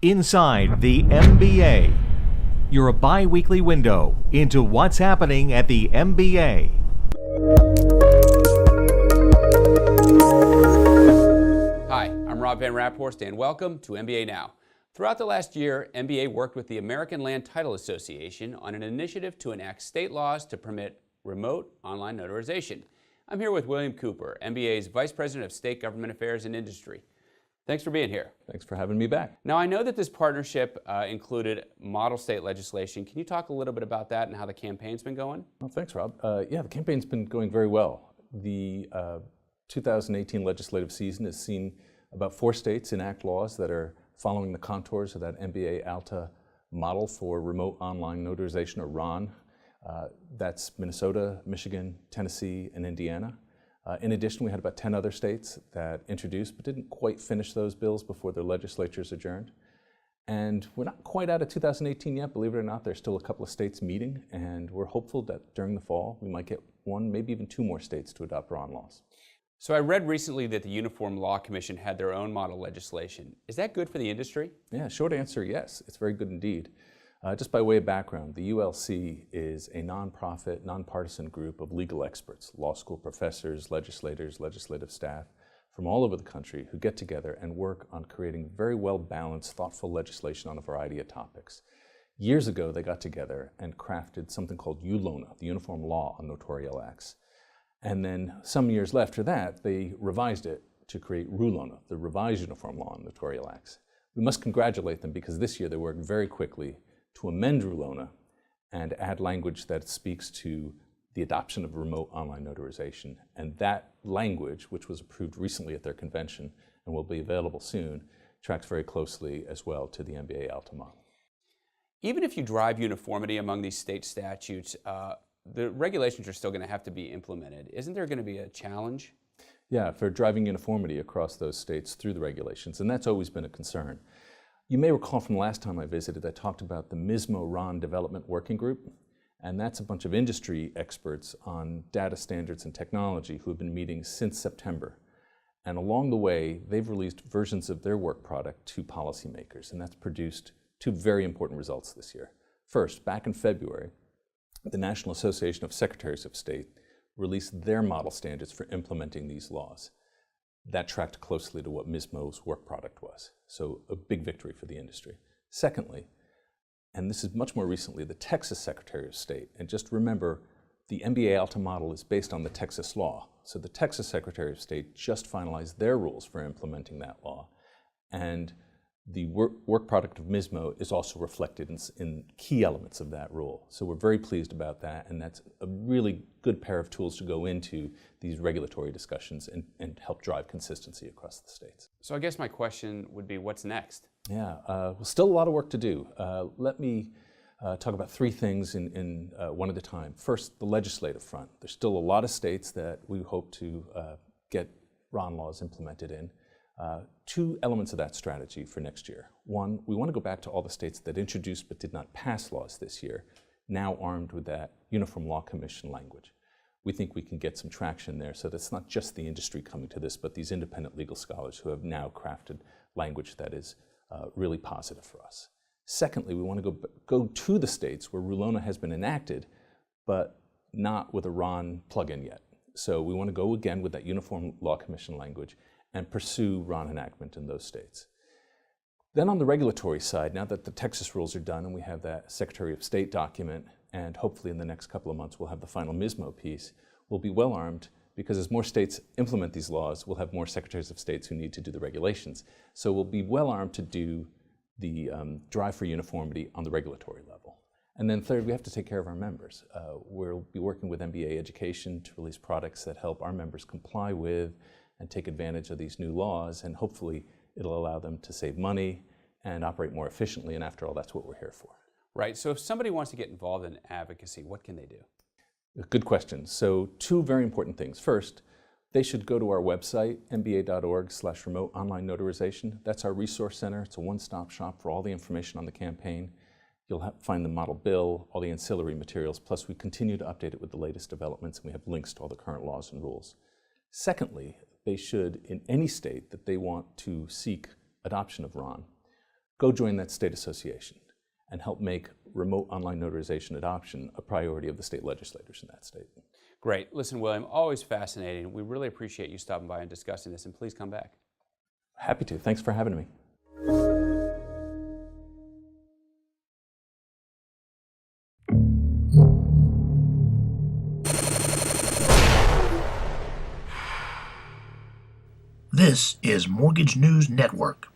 Inside the MBA, your bi-weekly window into what's happening at the MBA. Hi, I'm Rob Van Raphorst and welcome to MBA Now. Throughout the last year, MBA worked with the American Land Title Association on an initiative to enact state laws to permit remote online notarization. I'm here with William Kooper, MBA's Vice President of State Government Affairs and Industry. Thanks for being here. Thanks for having me back. Now, I know that this partnership included model state legislation. Can you talk a little bit about that and how the campaign's been going? Well, thanks, Rob. Yeah, the campaign's been going very well. The 2018 legislative season has seen about 4 states enact laws that are following the contours of that MBA ALTA model for remote online notarization, or RON. That's Minnesota, Michigan, Tennessee, and Indiana. In addition, we had about 10 other states that introduced but didn't quite finish those bills before their legislatures adjourned. And we're not quite out of 2018 yet, believe it or not. There's still a couple of states meeting, and we're hopeful that during the fall we might get 1, maybe even 2 more states to adopt RON laws. So I read recently that the Uniform Law Commission had their own model legislation. Is that good for the industry? Yeah, short answer, yes. It's very good indeed. Just by way of background, the ULC is a nonprofit, nonpartisan group of legal experts, law school professors, legislators, legislative staff from all over the country who get together and work on creating very well-balanced, thoughtful legislation on a variety of topics. Years ago, they got together and crafted something called ULONA, the Uniform Law on Notarial Acts. And then some years after that, they revised it to create RULONA, the Revised Uniform Law on Notarial Acts. We must congratulate them because this year they worked very quickly to amend RULONA and add language that speaks to the adoption of remote online notarization. And that language, which was approved recently at their convention and will be available soon, tracks very closely as well to the MBA ALTA model. Even if you drive uniformity among these state statutes, the regulations are still going to have to be implemented. Isn't there going to be a challenge? Yeah, for driving uniformity across those states through the regulations, and that's always been a concern. You may recall from the last time I visited, I talked about the MISMO RON Development Working Group, and that's a bunch of industry experts on data standards and technology who have been meeting since September. And along the way, they've released versions of their work product to policymakers, and that's produced 2 very important results this year. First, back in February, the National Association of Secretaries of State released their model standards for implementing these laws. That tracked closely to what MISMO's work product was. So a big victory for the industry. Secondly, and this is much more recently, the Texas Secretary of State. And just remember, the MBA ALTA model is based on the Texas law. So the Texas Secretary of State just finalized their rules for implementing that law. And the work product of MISMO is also reflected in key elements of that rule. So we're very pleased about that, and that's a really good pair of tools to go into these regulatory discussions and help drive consistency across the states. So I guess my question would be, what's next? Yeah, well, still a lot of work to do. Let me talk about 3 things in one at a time. First, the legislative front. There's still a lot of states that we hope to get RON laws implemented in. 2 elements of that strategy for next year. 1, we want to go back to all the states that introduced but did not pass laws this year, now armed with that Uniform Law Commission language. We think we can get some traction there so that it's not just the industry coming to this, but these independent legal scholars who have now crafted language that is really positive for us. Secondly, we want to go to the states where RULONA has been enacted, but not with a RON plugin yet. So we want to go again with that Uniform Law Commission language and pursue RON enactment in those states. Then on the regulatory side, now that the Texas rules are done and we have that Secretary of State document, and hopefully in the next couple of months we'll have the final MISMO piece, we'll be well armed because as more states implement these laws, we'll have more Secretaries of States who need to do the regulations. So we'll be well armed to do the drive for uniformity on the regulatory level. And then third, we have to take care of our members. We'll be working with MBA Education to release products that help our members comply with and take advantage of these new laws, and hopefully it'll allow them to save money and operate more efficiently, and after all, that's what we're here for. Right, so if somebody wants to get involved in advocacy, what can they do? Good question. So 2 very important things. First, they should go to our website, mba.org/remote online notarization. That's our resource center. It's a one-stop shop for all the information on the campaign. You'll find the model bill, all the ancillary materials, plus we continue to update it with the latest developments, and we have links to all the current laws and rules. Secondly, they should, in any state that they want to seek adoption of RON, go join that state association and help make remote online notarization adoption a priority of the state legislators in that state. Great. Listen, William, always fascinating. We really appreciate you stopping by and discussing this, and please come back. Happy to. Thanks for having me. This is Mortgage News Network.